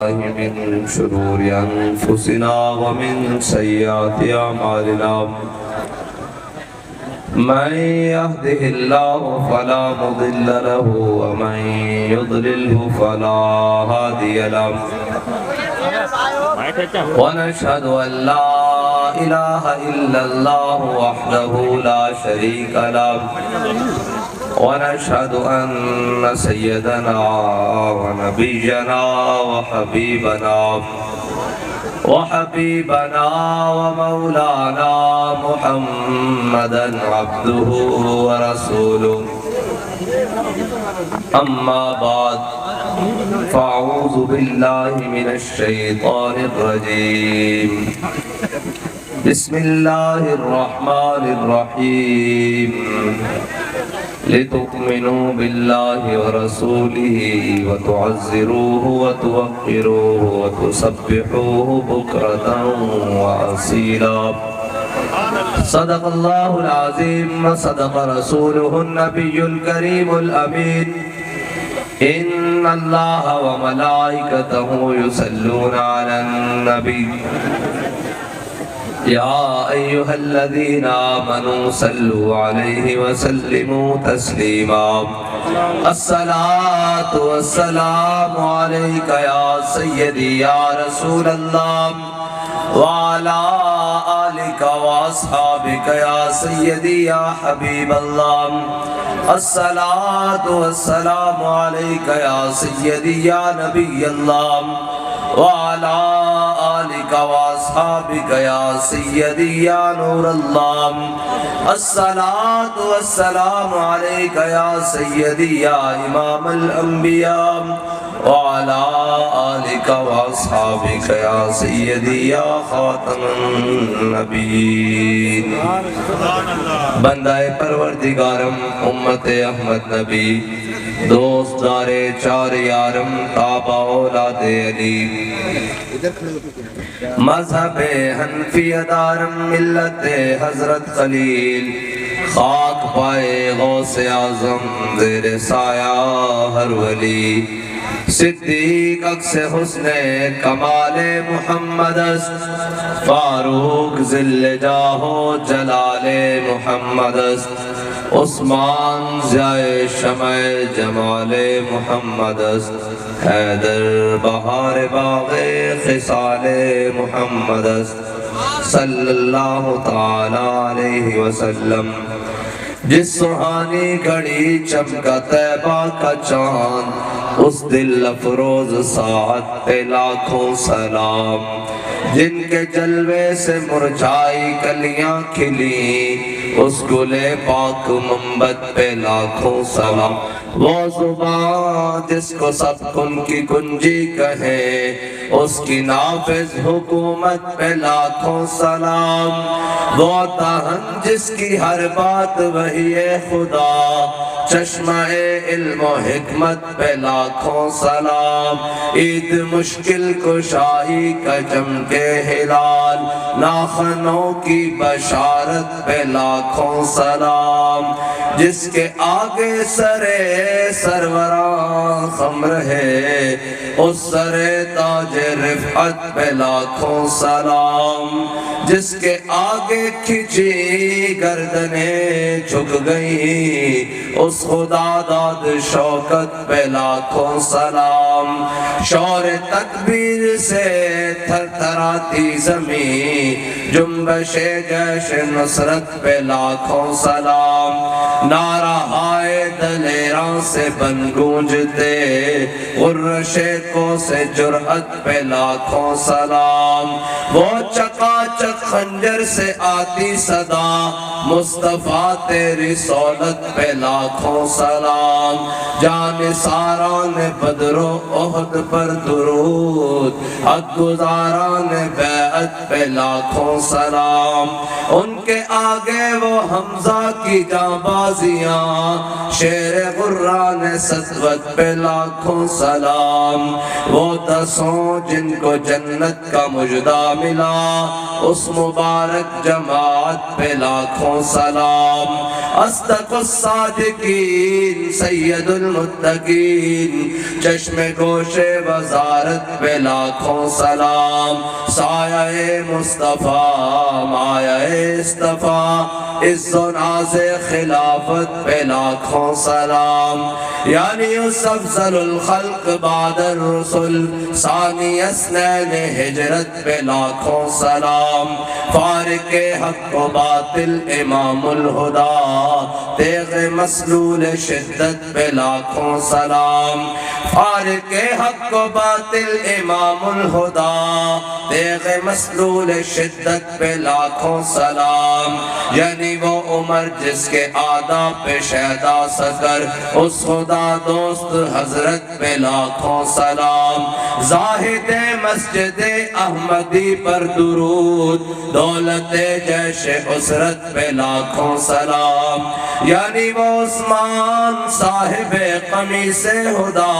من شرور أنفسنا ومن سيئات أعمالنا من يهده الله فلا مضل له ومن يضلله فلا هادي له ونشهد أن لا إله إلا الله وحده لا شريك له ونشهد أن سيدنا ونبينا وحبيبنا ومولانا محمدا عبده ورسوله أما بعد فأعوذ بالله من الشيطان الرجيم بسم الله الرحمن الرحيم لتؤمنوا بالله ورسوله وتعزروه وتوقروه وتسبحوه بكرة وأصيلا صدق الله العظيم وصدق رسوله النبي الكريم الأمين إن الله وملائكته يصلون على النبي يا أيها الذين آمنوا صلوا عليه وسلموا تسليما الصلاة والسلام عليك يا سيدي يا رسول الله وعلى آلك وأصحابك يا سيدي يا حبيب الله الصلاة والسلام عليك يا سيدي يا نبي الله وعلى آلك وأصحابك يا سيدي يا نور الله الصلاة والسلام عليك يا سيدي يا إمام الأنبياء وعلى آلك وأصحابك يا سيدي يا خاتم النبيين بندہ پروردگارم امت احمد نبی دوست دار چار یارم تابع اولاد علی مذہب حنفی دارم ملت حضرت خلیل خاک پائے غوث اعظم زیر سایہ ہر ولی صدیق اکس حسن کمال محمد است فاروق ذل جاہ جلال محمد است عثمان ضیاء شمع جمال محمد است حیدر بہار باغ خصال محمد است صلی اللہ تعالی علیہ وسلم جس سہانی گھڑی چمکا طیبہ کا چاند اس دل افروز ساعت پہ لاکھوں سلام جن کے جلوے سے مرجھائی کلیاں کھلی اس گل پاک منبت پہ لاکھوں سلام وہ زبان جس کو سب کن کی کنجی کہے اس کی نافذ حکومت پہ لاکھوں سلام وہ دہن جس کی ہر بات وحی خدا چشمہ علم و حکمت پہ لاکھوں سلام عید مشکل کشائی کا جم کے ہلال ناخنوں کی بشارت پہ لاکھوں سلام جس کے آگے سرے سروراں خمر ہے اس سرے تاج رفعت پہ لاکھوں سلام جس کے آگے کھچی گردنیں جھک گئی اس خدا داد شوکت پہ لاکھوں سلام شور تکبیر سے تھر تھراتی زمین جنبش جیش نصرت پہ لاکھوں سلام نعرہ ہائے دلیراں سے بن گونجتے غرش کو سے جرأت پہ لاکھوں سلام وہ چکا چک خنجر سے آتی صدا مصطفیٰ تیری سولت پہ لاکھوں سلام جان ساران بدر و احد پر درود حق گزاران بیعت پہ لاکھوں سلام ان کے آگے وہ حمزہ کی جانباز غازیاں، شیر غران سطوت پہ لاکھوں سلام، وہ 10 جن کو جنت کا مجدہ ملا، اس مبارک جماعت پہ لاکھوں سلام۔ اصدق الصادقین سید المتقین، چشم گوش وزارت پہ لاکھوں سلام، سایہ مصطفیٰ مایہ اصطفیٰ، عز و ناز خلافت پہ لاکھوں سلام، یعنی اس افضل الخلق بعد الرسل، ثانی اثنین ہجرت پہ لاکھوں سلام، فارق حق و باطل امام الہدا، تیغ مسلول شدت پہ لاکھوں سلام، فارق حق و باطل امام الہدا، تیغ مسلول شدت پہ لاکھوں سلام، یعنی وہ عمر جس کے آداب پہ شہدا سکر، اس خدا دوست حضرت پہ لاکھوں سلام، زاہد مسجد احمدی پر درود، دولت جیش اسرت پہ لاکھوں سلام، یعنی وہ عثمان صاحب قمیص ہدا،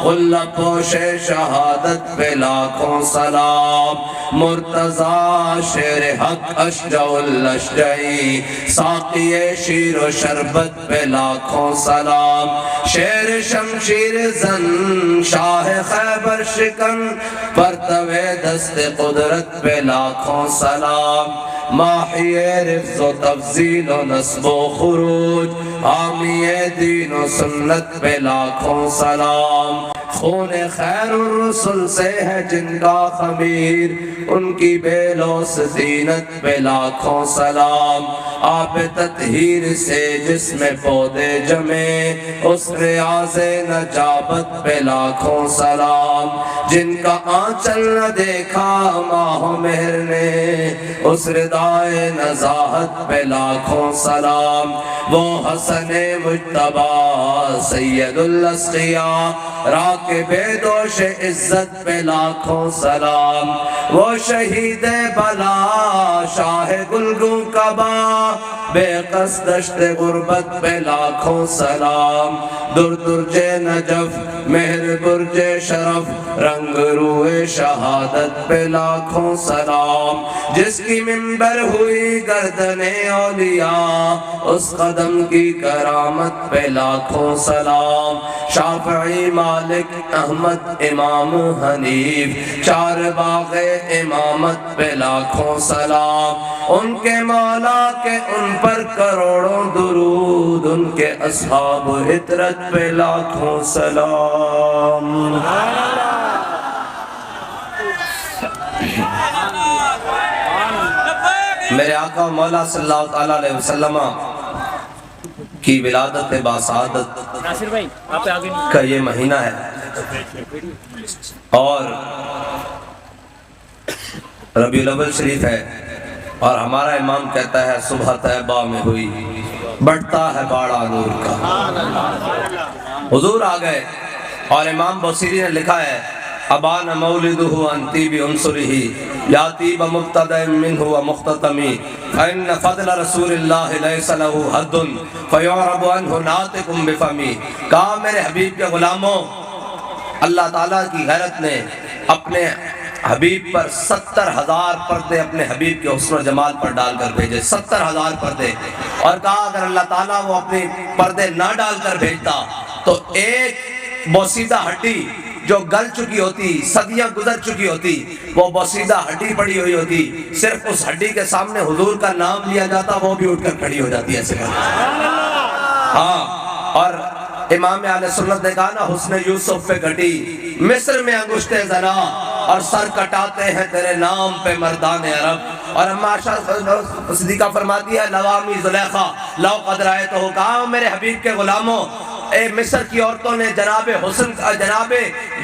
غلہ پوش شہادت پہ لاکھوں سلام، مرتضی شیر حق اشجع الاشجعی، ساقی شیر و شربت پہ لاکھوں سلام، شیر شمشیر زن شاہ خیبر شکن، پرتوے دست قدرت پہ لاکھوں سلام، ماحی رفض و تفضیل و نصب و خروج، حامی دین و سنت پہ لاکھوں سلام، خون خیر الرسل سے ہے جن کا خمیر، ان کی بے لوث زینت پہ لاکھوں سلام، آب تطہیر سے جس میں پودے جمے، اس ریاض نجابت پہ لاکھوں سلام، جن کا آنچل نہ دیکھا ماہ مہر نے، اس ردائے نزاہت پہ لاکھوں سلام، وہ حسن مجتبی سید الاسقیاء، راکب دوش عزت پہ لاکھوں سلام، وہ شہید بلا شاہ گلگوں کبا، بے قصد دشت غربت پہ لاکھوں سلام، در درج نجف مہر برج شرف، رنگ روح شہادت پہ لاکھوں سلام، جس کی منبر ہوئی گردن اولیاء، اس قدم کی کرامت پہ لاکھوں سلام، شافعی مالک احمد امام حنیف، چار باغ امامت پہ لاکھوں سلام، ان کے مولا کے ان پر کروڑوں درود، ان کے اصحاب عطرت پہ لاکھوں سلام۔ میرے آقا مولا صلی اللہ علیہ وسلم کی ولادت باسعادت کا یہ مہینہ ہے، اور ربیع الاول شریف ہے، اور ہمارا امام کہتا ہے صبح طیبہ میں ہوئی، بڑھتا ہے باڑا نور کا۔ حضور آ گئے، اور امام بصیری نے لکھا ہے ابان مولدہ عن طیب عنصرہ یا طیب مبتدأ منہ ومختتم فإن فضل رسول اللہ لیس لہ حد فیعرب عنہ ناطق بفمی۔ کہا میرے حبیب کے غلاموں، اللہ تعالیٰ کی غیرت نے اپنے حبیب پر 70,000 پردے اپنے حبیب کے حسن و جمال پر ڈال کر بھیجے، 70,000 پردے، اور کہا اگر اللہ تعالیٰ وہ اپنے پردے نہ ڈال کر بھیجتا تو ایک بوسیدہ ہڈی جو گل چکی ہوتی، صدیاں گزر چکی ہوتی، وہ بوسیدہ ہڈی پڑی ہوئی ہوتی، صرف اس ہڈی کے سامنے حضور کا نام لیا جاتا، وہ بھی اٹھ کر کھڑی ہو جاتی ایسے کرتے۔ ہاں، اور امام اہل سنت نے کہا نا حسن یوسف پہ گھٹی مصر میں انگشت زنا، اور سر کٹاتے ہیں تیرے نام پہ مردان عرب۔ اور اما عائشہ صدیقہ فرماتی ہے لوامی زلیخا لو قد رأیتہ، کہا میرے حبیب کے غلاموں، اے مصر کی عورتوں نے جناب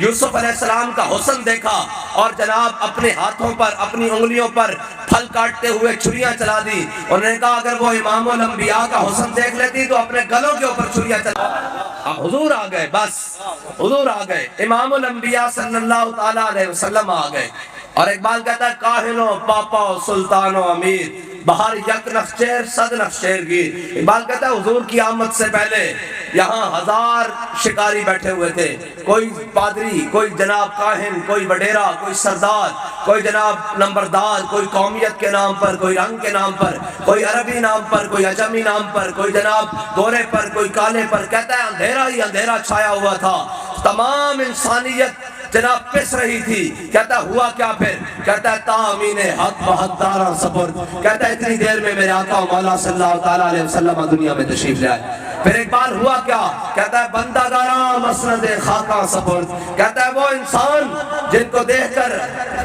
یوسف علیہ السلام کا حسن دیکھا، اور جناب اپنے ہاتھوں پر اپنی انگلیوں پر پھل کاٹتے ہوئے چھریاں چلا دی۔ انہوں نے کہا اگر وہ امام الانبیاء کا حسن دیکھ لیتی تو اپنے گلوں کے اوپر چھریاں چلا۔ حضور آ گئے، بس حضور آ گئے، امام الانبیاء صلی اللہ تعالیٰ علیہ وسلم آ گئے، اور اقبال کہتا ہے کاہنو پاپا سلطانو امیر بہار یک نخچیر صد نخچیر گیر۔ اقبال کہتا ہے حضور کی آمد سے پہلے یہاں 1000 شکاری بیٹھے ہوئے تھے، کوئی پادری، کوئی جناب کاہن، کوئی وڈیرا، کوئی سردار، کوئی جناب نمبردار، کوئی قومیت کے نام پر، کوئی رنگ کے نام پر، کوئی عربی نام پر، کوئی عجمی نام پر، کوئی جناب گورے پر، کوئی کالے پر۔ کہتا ہے اندھیرا ہی اندھیرا چھایا ہوا تھا، تمام انسانیت جناب پس رہی تھی۔ کہتا ہے ہوا کیا پھر؟ کہتا ہے تامین حق بہت دارا سپرد۔ کہتا ہے اتنی دیر میں میرے آقا مولا صلی اللہ تعالیٰ علیہ وسلم دنیا میں تشریف لے آئے۔ پھر اقبال ہوا کیا؟ کہتا ہے بندہ گارا مسند خاکہ سپرد۔ کہتا ہے وہ انسان جن کو دیکھ کر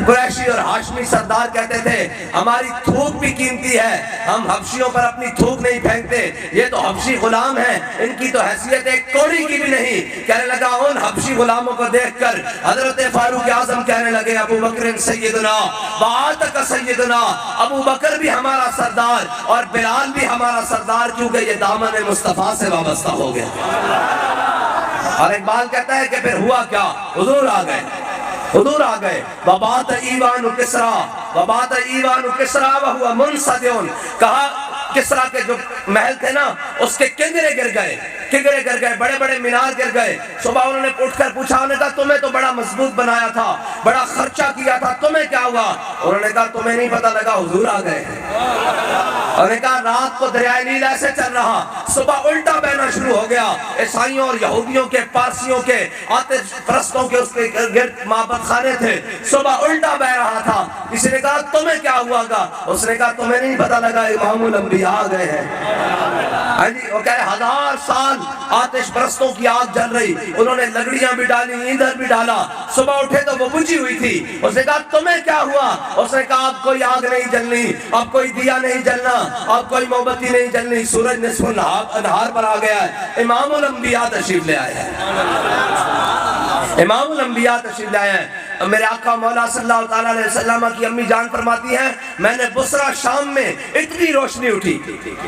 قریشی اور ہاشمی سردار کہتے تھے ہماری تھوک بھی قیمتی ہے، ہم حبشیوں پر اپنی تھوک نہیں پھینکتے، یہ تو حبشی غلام ہیں، ان کی تو حیثیت ایک کوڑی کی بھی نہیں۔ کہنے لگا ان حبشی غلاموں کو دیکھ کر حضرت فاروق اعظم کہنے لگے ابو بکر سیدنا وآتک سیدنا، ابو بکر بھی ہمارا سردار اور بلال بھی ہمارا سردار، کیونکہ یہ دامن مصطفیٰ سے وابستہ ہو گیا۔ اور اقبال کہتا ہے کہ پھر ہوا کیا؟ حضور آ گئے، حضور آ گئے۔ وبات ایوان کسرا، وبات ایوان کسرا وہو منصدیون۔ کہا کسرا کے جو محل تھے نا اس کے کنگرے گر گئے، کنگرے گر گئے، بڑے بڑے مینار گر گئے۔ صبح انہوں نے اٹھ کر پوچھا، انہوں نے کہا تمہیں تو بڑا مضبوط بنایا تھا، بڑا خرچہ کیا تھا، تمہیں کیا ہوا؟ انہوں نے کہا تمہیں نہیں پتہ لگا، حضور آ گئے۔ انہوں نے کہا رات کو دریائے نیل ایسے چل رہا، صبح الٹا بہنا شروع ہو گیا، عیسائیوں اور یہودیوں کے، پارسیوں کے، آتش پرستوں کے اس کے گرد معبد خانے تھے، صبح الٹا بہ رہا تھا۔ کسی نے کہا تمہیں کیا ہوا گا؟ اس نے کہا تمہیں نہیں پتہ لگا امام الانبیاء آ گئے ہیں۔ وہ کہہ رہے 1000 سال آتش پرستوں کی آگ جل رہی، انہوں نے لکڑیاں بھی ڈالی، ایندھن بھی ڈالا، صبح اٹھے تو وہ بجھی ہوئی تھی۔ اس نے کہا تمہیں کیا ہوا؟ اس نے کہا اب کوئی آگ نہیں جلنی، اب کوئی دیا نہیں جلنا، اب کوئی موم بتی نہیں جلنی، سورج نصف النہار پر آ گیا ہے، امام الانبیاء تشریف لے آئے ہیں، امام الانبیاء تشریف لے آئے ہیں۔ میرے آقا مولا صلی اللہ تعالیٰ علیہ وسلم کی امی جان فرماتی ہیں میں نے بصرہ شام میں اتنی روشنی اٹھی،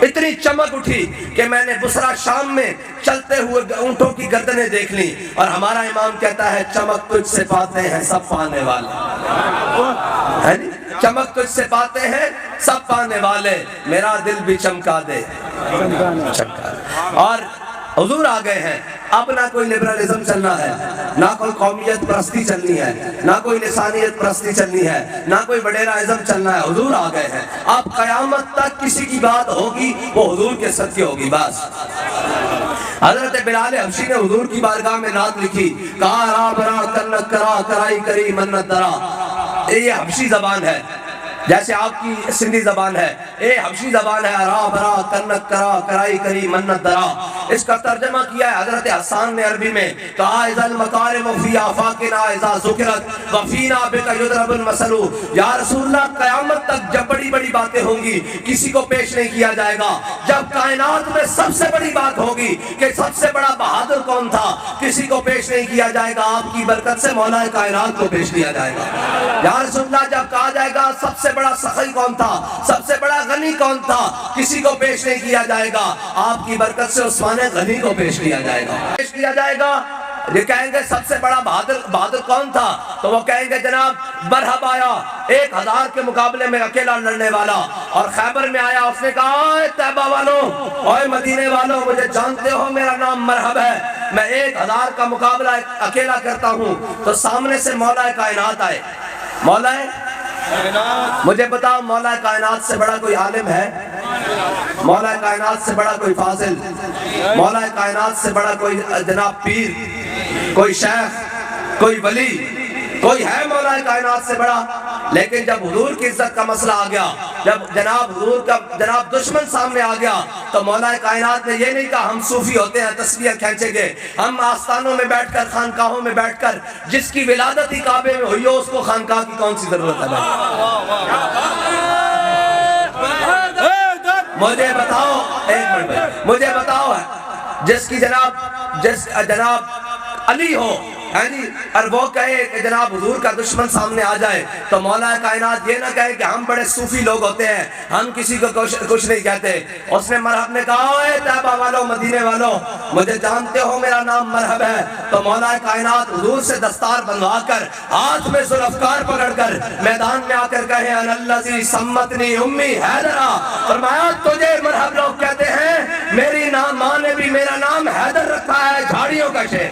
اتنی چمک اٹھی کہ میں نے بصرہ شام میں چلتے ہوئے اونٹوں کی گردنیں دیکھ لی۔ اور ہمارا امام کہتا ہے چمک تجھ سے پاتے ہیں سب پانے والے، چمک تجھ سے پاتے ہیں سب پانے والے، میرا دل بھی چمکا دے چمکا دے۔ اور حضور آ گئے ہیں، اب نہ کوئی لبرلزم چلنا ہے، نہ کوئی قومیت پرستی چلنی ہے، نہ کوئی لسانیت پرستی چلنی ہے، نہ کوئی وڈیرائزم چلنا ہے، حضور آ گئے ہیں۔ اب قیامت تک کسی کی بات ہوگی وہ حضور کے صدقے ہوگی بس۔ حضرت بلال حبشی نے حضور کی بارگاہ میں نعت لکھی، کہا را برا کنک کرا کرائی کری منت درا۔ یہ حبشی زبان ہے جیسے آپ کی سندھی زبان ہے، اے حبشی زبان ہے، را برا کنک کرا کرائی کری منت درا۔ اس کا ترجمہ کیا ہے حضرت حسان نے عربی میں، کہا اذا المکارم فی آفاقنا اذا ذکرت وفینا بک یضرب المثل۔ یا رسول اللہ قیامت تک جب بڑی بڑی باتیں ہوں گی کسی کو پیش نہیں کیا جائے گا، جب کائنات میں سب سے بڑی بات ہوگی کہ سب سے بڑا بہادر کون تھا کسی کو پیش نہیں کیا جائے گا، آپ کی برکت سے مولا کائنات کو پیش کیا جائے گا۔ یا رسول اللہ جب کہا جائے گا سب سے بڑا سخی کون تھا، سب سے بڑا غنی کون تھا، کسی کو پیش نہیں کیا جائے گا، آپ کی برکت سے عثمان غنی کو پیش کیا جائے گا، پیش کیا جائے گا۔ یہ کہیں گے سب سے بڑا بہادر کون تھا، تو وہ کہیں گے جناب برہب آیا 1000 کے مقابلے میں اکیلا لڑنے والا، اور خیبر میں آیا، اس نے کہا اے طیبہ والوں، اے مدینے والوں، مجھے جانتے ہو میرا نام مرحب ہے، میں 1000 کا مقابلہ اکیلا کرتا ہوں۔ تو سامنے سے مولا کائنات آئے، مولا مجھے بتاؤ مولا کائنات سے بڑا کوئی عالم ہے؟ مولا کائنات سے بڑا کوئی فاضل، مولا کائنات سے بڑا کوئی جناب پیر، کوئی شیخ، کوئی ولی، کوئی ہے مولا کائنات سے بڑا؟ لیکن جب حضور کی عزت کا مسئلہ آ گیا، جب جناب حضور کا جناب دشمن سامنے آ گیا، تو مولا کائنات نے یہ نہیں کہا ہم صوفی ہوتے ہیں تسبیح کھینچیں گے، ہم آستانوں میں بیٹھ کر خانقاہوں میں بیٹھ کر جس کی ولادت ہی کعبے میں ہوئی ہو اس کو خانقاہ کی کون سی ضرورت ہے؟ مجھے بتاؤ، ایک منٹ مجھے بتاؤ، جس کی جناب علی ہو، جی اور وہ کہے کہ جناب حضور کا دشمن سامنے آ جائے تو مولا کائنات یہ نہ کہے کہ ہم بڑے صوفی لوگ ہوتے ہیں، ہم کسی کو کچھ نہیں کہتے۔ اس نے مرحب نے کہا اے طیبہ والو، مدینے والو، مجھے جانتے ہو میرا نام مرحب ہے؟ تو مولا کائنات حضور سے دستار بنوا کر ہاتھ میں ذوالفقار پکڑ کر میدان میں آ کر کہے ان الذی سمتنی امی حیدرا، فرمایا تجھے مرحب لوگ کہتے ہیں، میری ماں نے بھی میرا نام حیدر رکھا ہے، جھاڑیوں کا شیر۔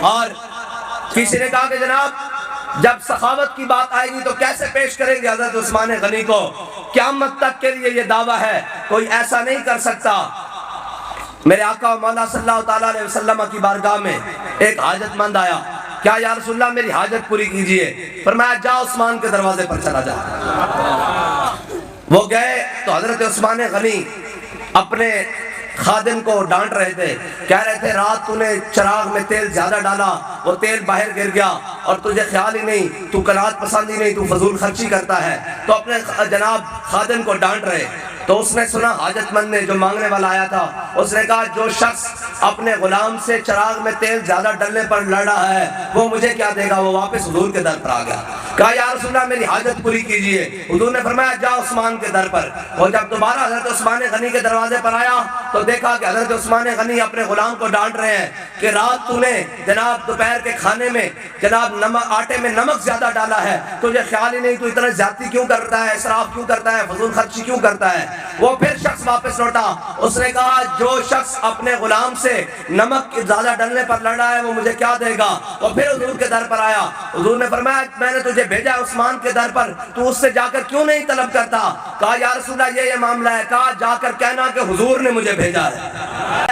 اور کسی نے کہا کہ جناب جب سخاوت کی بات آئے گی تو کیسے پیش کریں گے حضرت عثمان غنی کو؟ قیامت تک کے لیے یہ دعویٰ ہے، کوئی ایسا نہیں کر سکتا۔ میرے آقا و مولا صلی اللہ تعالیٰ علیہ وسلم کی بارگاہ میں ایک حاجت مند آیا، کیا یا رسول اللہ میری حاجت پوری کیجئے؟ فرمایا جا عثمان کے دروازے پر چلا جا۔ وہ گئے تو حضرت عثمان غنی اپنے خادم کو ڈانٹ رہے تھے، کہہ رہے تھے رات تو نے چراغ میں تیل زیادہ ڈالا، وہ تیل باہر گر گیا اور تجھے خیال ہی نہیں، تو قناعت پسندی نہیں، تو فضول خرچی کرتا ہے۔ تو اپنے جناب خادم کو ڈانٹ رہے تو اس نے سنا حاجت مند نے جو مانگنے والا آیا تھا، اس نے کہا جو شخص اپنے غلام سے چراغ میں تیل زیادہ ڈلنے پر لڑ رہا ہے وہ مجھے کیا دے گا؟ وہ واپس حضور کے در پر آ گیا، کہا یا رسول اللہ میری حاجت پوری کیجئے۔ حضور نے فرمایا جا عثمان کے در پر۔ اور جب دوبارہ حضرت عثمان غنی کے دروازے پر آیا تو دیکھا کہ حضرت عثمان غنی اپنے غلام کو ڈانٹ رہے ہیں کہ رات تو نے جناب دوپہر کے کھانے میں جناب آٹے میں نمک زیادہ ڈالا ہے، تجھے خیال ہی نہیں، تو اتنا زیادتی کیوں کرتا ہے، اسراف کیوں کرتا ہے، فضول خرچی کیوں کرتا ہے؟ وہ پھر شخص واپس لوٹا، اس نے کہا جو شخص اپنے غلام سے نمک زیادہ ڈلنے پر لڑ رہا ہے وہ مجھے کیا دے گا؟ وہ پھر حضور کے در پر آیا، حضور نے فرمایا میں نے تجھے بھیجا عثمان کے در پر، تو اس سے جا کر کیوں نہیں طلب کرتا؟ کہا یا رسول اللہ یہ معاملہ ہے، کہا جا کر کہنا کہ حضور نے مجھے بھیجا ہے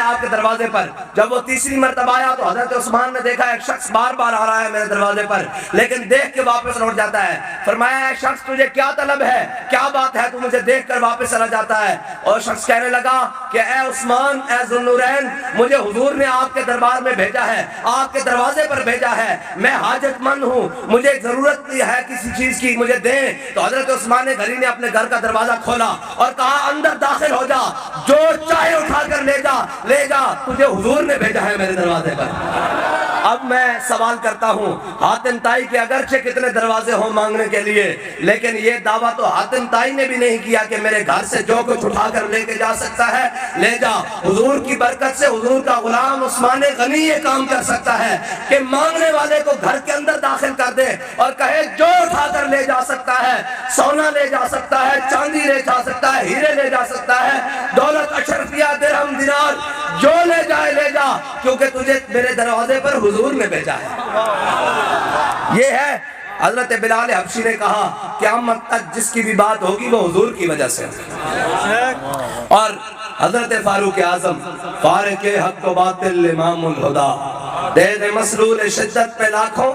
آپ کے دروازے پر۔ جب وہ تیسری مرتبہ آیا تو حضرت عثمان نے دیکھا ایک شخص بار بار آ رہا ہے میرے دروازے پر لیکن دیکھ کے واپس لوٹ جاتا ہے۔ فرمایا اے شخص تجھے کیا طلب ہے، کیا بات ہے، تو مجھے دیکھ کر واپس چلا جاتا ہے؟ اور شخص کہنے لگا کہ اے عثمان، اے ذو النورین، مجھے حضور نے آپ کے دربار میں بھیجا ہے، آپ کے دروازے پر بھیجا ہے، میں حاجت مند ہوں، مجھے ضرورت ہے کسی چیز کی، مجھے دیں۔ تو حضرت عثمان غنی نے اپنے گھر کا دروازہ کھولا اور کہا اندر داخل ہو جا، جو چاہے اٹھا کر لے جا، تجھے حضور نے بھیجا ہے میرے دروازے پر۔ اب میں سوال کرتا ہوں حاتم طائی کے اگرچہ کتنے دروازے ہوں مانگنے کے لیے، لیکن یہ دعویٰ تو حاتم طائی نے بھی نہیں کیا کہ میرے گھر سے جو کچھ اٹھا کر لے کے جا سکتا ہے لے جا۔ حضور کی برکت سے حضور کا غلام عثمان غنی یہ کام کر سکتا ہے کہ مانگنے والے کو گھر کے اندر داخل کر دے اور کہے جو اٹھا کر لے جا سکتا ہے، سونا لے جا سکتا ہے، چاندی لے جا سکتا ہے، ہیرے لے جا سکتا ہے، دولت اشرفیہ درہم دینار جو لے جائے لے جا، کیونکہ تجھے میرے دروازے پر حضور نے بھیجا ہے۔ یہ ہے حضرت بلال حبشی نے کہا قیامت تک جس کی بھی بات ہوگی وہ حضور کی وجہ سے۔ اور حضرت فاروق اعظم فارق حق و باطل امام الہدا، دے مسلول شدت پہ لاکھوں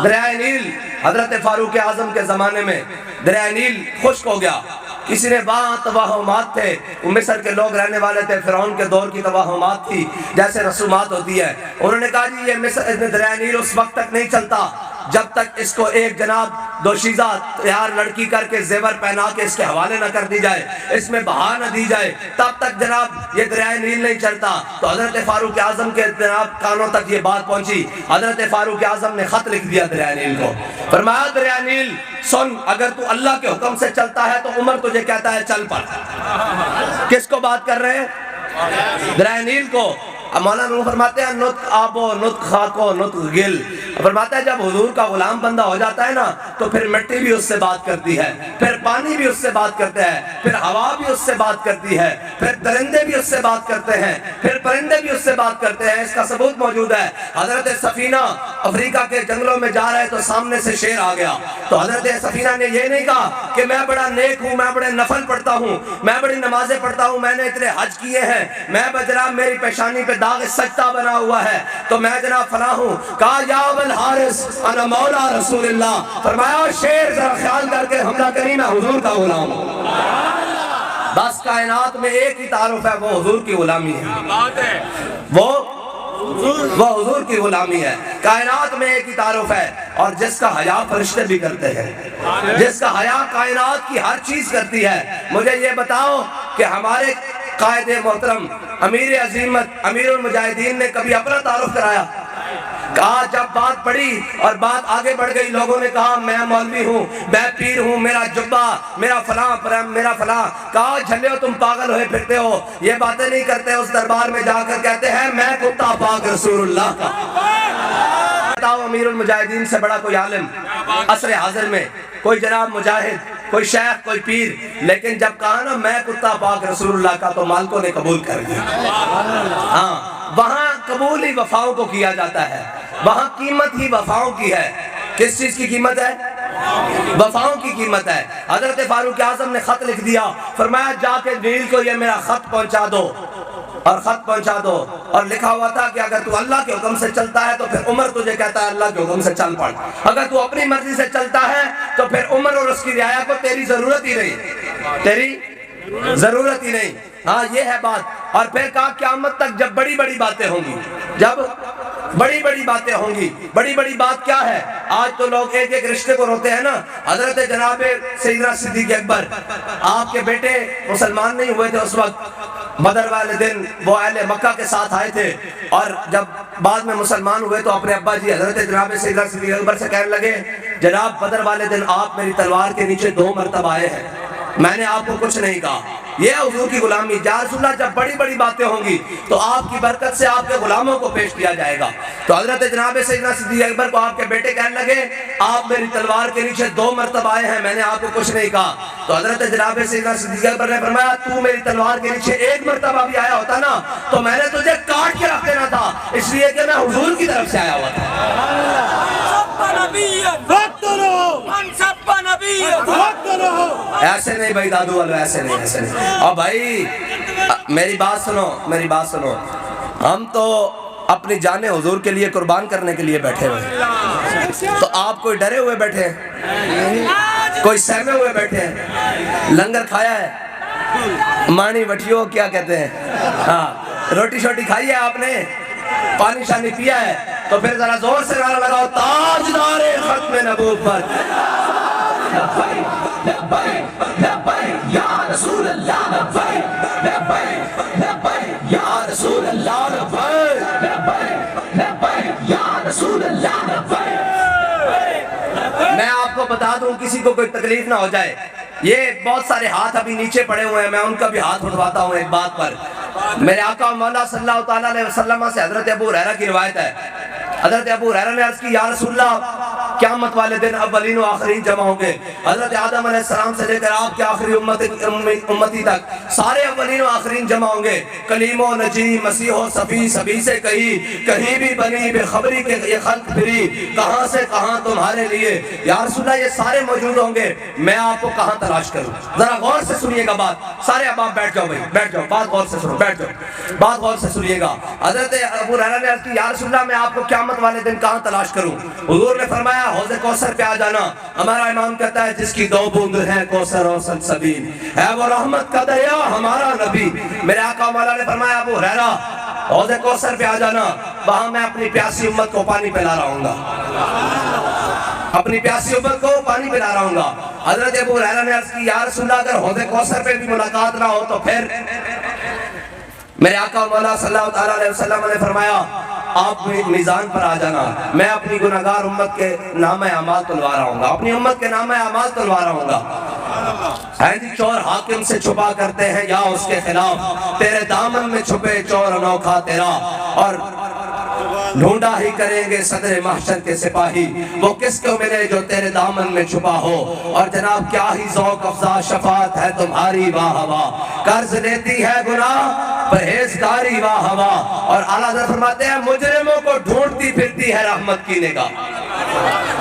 دریائے نیل۔ حضرت فاروق اعظم کے زمانے میں دریائے نیل خشک ہو گیا، کسی نے وہاں توہمات تھے، مصر کے لوگ رہنے والے تھے، فرعون کے دور کی توہمات تھی جیسے رسومات ہوتی ہے، انہوں نے کہا جی یہ مصر دریائے نیل اس وقت تک نہیں چلتا جب تک اس کو ایک جناب دوشیزہ تیار لڑکی کر کے زیور پہنا کے اس کے حوالے نہ کر دی جائے، اس میں بہا نہ دی جائے، تب تک جناب یہ دریائے نیل نہیں چلتا۔ تو حضرت فاروق اعظم کے جناب کانوں تک یہ بات پہنچی، حضرت فاروق اعظم نے خط لکھ دیا دریائے نیل کو، فرمایا دریائے نیل سن، اگر تو اللہ کے حکم سے چلتا ہے تو عمر تجھے کہتا ہے چل پڑ۔ کس کو بات کر رہے ہیں؟ دریائے نیل کو۔ مولانا روح فرماتے ہیں نطق آبو نطق خاکو نطق گل، فرماتا ہے جب حضور کا غلام بندہ ہو جاتا ہے نا تو پھر مٹی بھی اس سے بات کرتی ہے، پھر پانی بھی اس سے بات کرتا ہے، پھر ہوا بھی اس سے بات کرتی ہے، پھر درندے بھی اس سے بات کرتے ہیں، پھر پرندے بھی اس سے بات کرتے ہیں۔ اس کا ثبوت موجود ہے، حضرت سفینہ افریقہ کے جنگلوں میں جا رہے تو سامنے سے شیر آ گیا، تو حضرت سفینہ نے یہ نہیں کہا کہ میں بڑا نیک ہوں، میں بڑے نفل پڑھتا ہوں، میں بڑی نمازیں پڑھتا ہوں، میں نے اتنے حج کیے ہیں، میں جناب میری پیشانی پہ داغ سجدہ بنا ہوا ہے تو میں جناب فلاں ہوں۔ کہا یا ابوالحارث انا مولا رسول اللہ، فرمایا شیر ذرا خیال کر کے حملہ کریں میں حضور کا غلام ہوں۔ بس کائنات میں ایک ہی تعارف ہے، وہ حضور کی غلامی ہے، وہ وہ حضور کی غلامی ہے۔ کائنات میں ایک ہی تعارف ہے، اور جس کا حیا فرشتے بھی کرتے ہیں، جس کا حیا کائنات کی ہر چیز کرتی ہے۔ مجھے یہ بتاؤ کہ ہمارے قائد محترم امیر عظیمت امیر المجاہدین نے کبھی اپنا تعارف کرایا؟ کہا جب بات پڑی اور بات آگے بڑھ گئی، لوگوں نے کہا میں مولوی ہوں، میں پیر ہوں، میرا جبہ، میرا فلاں میرا فلاں۔ کہا جھلیو تم پاگل ہوئے پھرتے ہو، یہ باتیں نہیں کرتے۔ اس دربار میں جا کر کہتے ہیں میں کتا پاک رسول اللہ کا۔ بتاؤ امیر المجاہدین سے بڑا کوئی عالم عصر حاضر میں، کوئی جناب مجاہد، کوئی شیخ، کوئی پیر، لیکن جب کہا نا میں کتا پاک رسول اللہ کا تو مالکوں نے قبول کر لیا۔ ہاں، وہاں قبول ہی وفاؤں کو کیا جاتا ہے، وہاں قیمت ہی وفاؤں کی ہے۔ کس چیز کی قیمت ہے؟ وفاؤں کی قیمت ہے۔ حضرت فاروق اعظم نے خط لکھ دیا، فرمایا جا کے نیل کو یہ میرا خط پہنچا دو، اور خط پہنچا دو، اور لکھا ہوا تھا کہ اگر تو اللہ کے حکم سے چلتا ہے تو پھر عمر تجھے کہتا ہے اللہ کے حکم سے چل پڑ، اگر تو اپنی مرضی سے چلتا ہے تو پھر عمر اور اس کی رعایا کو تیری ضرورت ہی نہیں، تیری ضرورت ہی نہیں۔ ہاں یہ ہے بات۔ اور پھر کہا قیامت تک جب بڑی بڑی باتیں ہوں گی، جب بڑی بڑی باتیں ہوں گی، بڑی بڑی بات کیا ہے؟ آج تو لوگ ایک ایک رشتے کو روتے ہیں نا۔ حضرت جناب سیدنا صدیق اکبر، آپ کے بیٹے مسلمان نہیں ہوئے تھے اس وقت، بدر والے دن وہ اہل مکہ کے ساتھ آئے تھے، اور جب بعد میں مسلمان ہوئے تو اپنے ابا جی حضرت جناب سیدنا صدیق اکبر سے کہنے لگے جناب بدر والے دن آپ میری تلوار کے نیچے 2 مرتبہ آئے ہیں، میں نے آپ کو کچھ نہیں کہا۔ یہ حضور کی غلامی۔ یا رسول اللہ جب بڑی بڑی باتیں ہوں گی تو آپ کی برکت سے آپ کے غلاموں کو پیش کیا جائے گا۔ تو حضرت جناب سیدنا صدیق اکبر کو آپ کے بیٹے کہنے لگے آپ میری تلوار کے نیچے 2 مرتبہ آئے ہیں، میں نے آپ کو کچھ نہیں کہا۔ تو حضرت جناب سیدنا صدیق اکبر نے فرمایا تو میری تلوار کے نیچے 1 مرتبہ بھی آیا ہوتا نا تو میں نے تجھے کاٹ کے رکھ دینا تھا، اس لیے کہ میں حضور کی طرف سے آیا ہوا تھا۔ ایسے نہیں بھائی دادو والو، ایسے نہیں، ایسے نہیں۔ اور بھائی میری بات سنو، میری بات سنو، ہم تو اپنی جانیں حضور کے لیے قربان کرنے کے لیے بیٹھے ہوئے، تو آپ کوئی ڈرے ہوئے بیٹھے ہیں؟ کوئی سہمے ہوئے بیٹھے ہیں؟ لنگر کھایا ہے؟ مانی وٹیو کیا کہتے ہیں، ہاں روٹی شوٹی کھائی ہے آپ نے؟ پانی شانی پیا ہے؟ تو پھر ذرا زور سے نعرہ لگاؤ تاجدار ختم نبوت، لبیک لبیک لبیک یا رسول اللہ، لبیک لبیک لبیک یا رسول اللہ، لبیک لبیک لبیک یا رسول اللہ، لبیک۔ میں آپ کو بتا دوں کسی کو کوئی تکلیف نہ ہو جائے، یہ بہت سارے ہاتھ ابھی نیچے پڑے ہوئے ہیں، میں ان کا بھی ہاتھ اٹھواتا ہوں ایک بات پر۔ میرے آقا مولا صلی اللہ تعالیٰ علیہ وسلم سے حضرت ابو ہریرہ کی روایت ہے، حضرت ابو ہریرہ نے عرض کی یا رسول اللہ قیامت والے دن اولین و آخرین جمع ہوں گے، حضرت آدم علیہ السلام سے لے کر آپ کے آخری امتی تک سارے اولین و آخرین جمع ہوں گے، کلیم و نجی مسیح و صفی، سبھی سے کہیں بھی بنی بے خبری کے یہ خلق پھری، کہاں سے کہاں تمہارے لیے۔ یا رسول اللہ یہ سارے موجود ہوں گے، میں آپ کو کہاں تلاش کروں؟ ذرا غور سے سنیے گا بات، سارے اب آپ بیٹھ جاؤ بھائی، بیٹھ جاؤ، بات غور سے سنو، بیٹھ جاؤ، بات غور سے سنیے گا۔ حضرت ابو ہریرہ نے عرض کی یا رسول اللہ میں آپ کو قیامت والے دن کہاں تلاش کروں؟ حضور نے فرمایا حوض کوثر پہ آ جانا، ہمارا امام کہتا ہے جس کی 2 بوند ہے کوثر و سلسبیل، ہے وہ رحمت کا دریا ہمارا نبی۔ میرے آقا مولا نے فرمایا ابو ہریرہ حوض کوثر پہ آ جانا، وہاں میں اپنی پیاسی امت کو پانی پلا رہا ہوں گا، اپنی پیاسی امت کو پانی پلا رہا ہوں گا۔ حضرت ابو ہریرہ نے عرض کی یا رسول اللہ اگر حوض کوثر پہ بھی ملاقات نہ ہو تو پھر؟ میرے آقا مولا صلی اللہ علیہ وسلم نے فرمایا آپ میزان پر آ جانا، میں اپنی گناہگار امت کے نامہ اعمال تلوا رہا ہوں گا، اپنی امت کے نامہ اعمال تلوا رہا ہوں گا۔ ہے جی چور حاکم سے چھپا کرتے ہیں یا اس کے خلاف، تیرے دامن میں چھپے چور انوکھا تیرا، اور ڈھونڈا ہی کریں گے صدر محشر کے سپاہی، وہ کس کو ملے جو تیرے دامن میں چھپا ہو۔ اور جناب کیا ہی ذوق افزا شفاعت ہے تمہاری واہ واہ، قرض لیتی ہے گناہ پرہیزگاری واہ واہ، اور اعلیٰ حضرت فرماتے ہیں مجرموں کو ڈھونڈتی پھرتی ہے رحمت کی نگاہ۔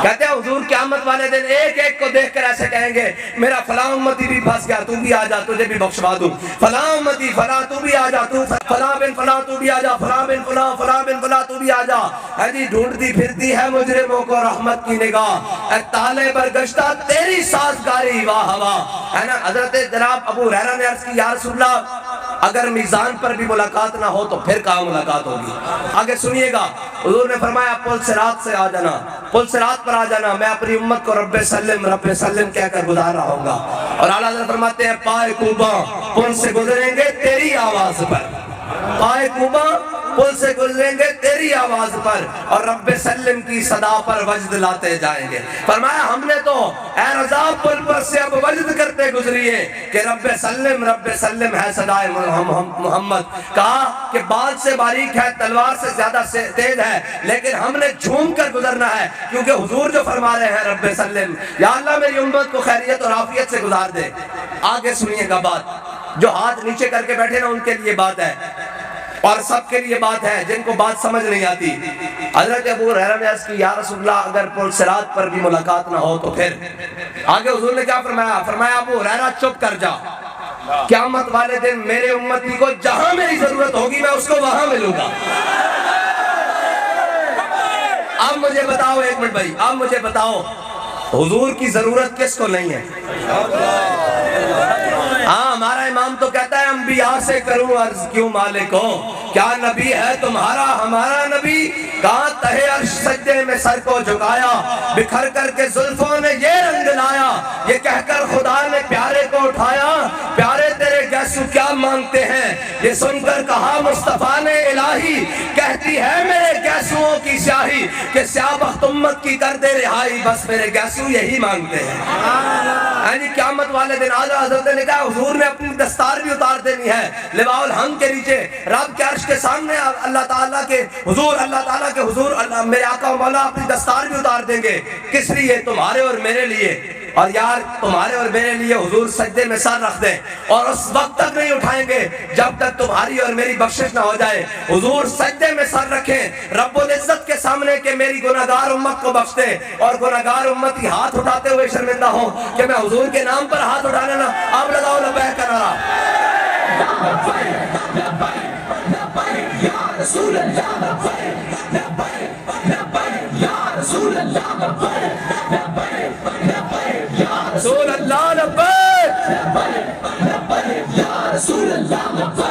کہتے ہیں حضور قیامت والے دن ایک ایک کو دیکھ کر ایسے کہیں گے میرا فلاں امتی بھی پھنس گیا، تو بھی آ جا تجھے بھی بخشوا دوں، فلاں امتی فلاں تو بھی آ جا، تو فلاں بن فلاں تو بھی آ جا، فلاں بن فلاں فلاں بن فلاں تو بھی آ جا۔ ہے جی ڈھونڈتی پھرتی ہے مجرموں کو رحمت کی نگاہ، اے تالے برگشتہ تیری سازگاری واہ واہ، ہے نا۔ حضرت جناب ابو ہریرہ نے عرض کی یا رسول اللہ اگر میزان پر بھی ملاقات نہ ہو تو پھر کہاں ملاقات ہوگی؟ آگے سنیے گا، حضور نے فرمایا پل صراط سے آ جانا، پل صراط پر آ جانا، میں اپنی امت کو رب سلم کہہ کر گزار رہا ہوں گا۔ اور اعلیٰ حضرت فرماتے ہیں پائے کوباں پل سے گزریں گے تیری آواز پر، پائے کوباں پل سے گزریں گے تیری آواز پر، اور رب سلم کی صدا پر وجد لاتے جائیں گے۔ فرمایا ہم نے تو اے رضا پل پر سے اب وجد کرتے گزریے کہ رب سلم ہے صدائے محمد۔ کہا کہ بال سے باریک ہے تلوار سے زیادہ تیز ہے، لیکن ہم نے جھوم کر گزرنا ہے کیونکہ حضور جو فرما رہے ہیں رب سلم، یا اللہ میری امت کو خیریت اور عافیت سے گزار دے۔ آگے سنیے گا بات، جو ہاتھ نیچے کر کے بیٹھے نا ان کے لیے بات ہے، اور سب کے لیے بات ہے جن کو بات سمجھ نہیں آتی۔ حضرت ابو ہریرہ نے عرض کی یا رسول اللہ اگر پل صراط پر بھی ملاقات نہ ہو تو پھر؟ آگے حضور نے کیا فرمایا؟ فرمایا ابو ہریرہ چپ کر جا، قیامت والے دن میرے امتی کو جہاں میری ضرورت ہوگی میں اس کو وہاں ملوں گا۔ اب مجھے بتاؤ ایک منٹ بھائی، اب مجھے بتاؤ حضور کی ضرورت کس کو نہیں ہے؟ ہاں ہمارا امام تو کہتا ہے انبیاء سے کروں عرض کیوں مالکو، کیا نبی ہے تمہارا ہمارا نبی؟ کہاں تہے عرش سجدے میں سر کو جھکایا، بکھر کر کے زلفوں نے یہ رنگ لایا، یہ کہہ کر خدا نے پیارے کو اٹھایا، پیارے تیرے گیسو کیا مانگتے ہیں؟ یہ سن کر کہا مصطفیٰ نے الہی، کہتی ہے میرے گیسوؤں کی سیاہی کہ سیاہ بخت امت کی کر دے رہائی، بس میرے گیسو یہی مانگتے ہیں۔ یعنی قیامت والے دن آجا حضرت نے کہا حضور نے اپنی دستار بھی اتار دینی ہے، لواء الحمد کے نیچے رب کے عرش کے سامنے اللہ تعالیٰ کے حضور، اللہ تعالیٰ کے حضور میرے آقا و مولا اپنی دستار بھی اتار دیں گے۔ کس لیے؟ تمہارے اور میرے لیے۔ اور یار تمہارے اور میرے لیے حضور سجدے میں سر رکھ دیں، اور اس وقت تک نہیں اٹھائیں گے جب تک تمہاری اور میری بخشش نہ ہو جائے۔ حضور سجدے میں سر رکھیں رب العزت کے سامنے کہ میری گناہگار امت کو بخش دے، اور گناہگار امت ہی ہاتھ اٹھاتے ہوئے شرمندہ ہوں کہ میں حضور کے نام پر ہاتھ اٹھانا نا۔ آپ لگاؤ لبیک کا نعرہ۔ رسول اللہ لبیک لبیک یا رسول اللہ لبیک لبیک لبیک یا رسول اللہ لبیک لبیک لبیک یا رسول اللہ لبیک